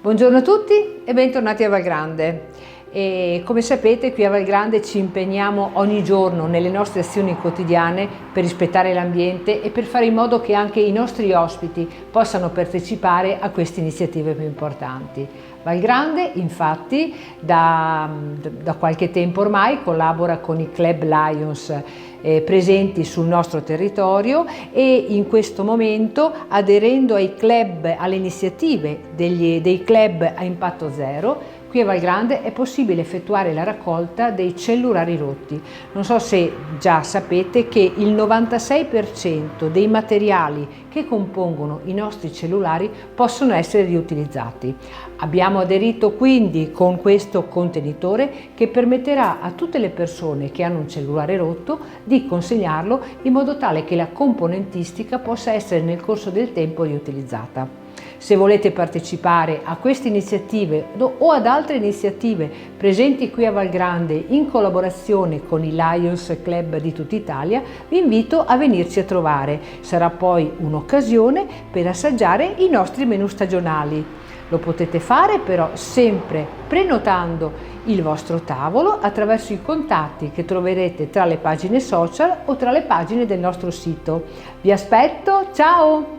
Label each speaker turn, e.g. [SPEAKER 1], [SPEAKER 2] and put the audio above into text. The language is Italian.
[SPEAKER 1] Buongiorno a tutti e bentornati a Valgrande. E come sapete, qui a Valgrande ci impegniamo ogni giorno nelle nostre azioni quotidiane per rispettare l'ambiente e per fare in modo che anche i nostri ospiti possano partecipare a queste iniziative più importanti. Valgrande infatti da qualche tempo ormai collabora con i Club Lions presenti sul nostro territorio e in questo momento, aderendo ai club, alle iniziative dei club a impatto zero, qui a Valgrande è possibile effettuare la raccolta dei cellulari rotti. Non so se già sapete che il 96% dei materiali che compongono i nostri cellulari possono essere riutilizzati. Abbiamo aderito quindi con questo contenitore che permetterà a tutte le persone che hanno un cellulare rotto di consegnarlo in modo tale che la componentistica possa essere nel corso del tempo riutilizzata. Se volete partecipare a queste iniziative o ad altre iniziative presenti qui a Valgrande in collaborazione con i Lions Club di tutta Italia, vi invito a venirci a trovare. Sarà poi un'occasione per assaggiare i nostri menù stagionali. Lo potete fare però sempre prenotando il vostro tavolo attraverso i contatti che troverete tra le pagine social o tra le pagine del nostro sito. Vi aspetto, ciao!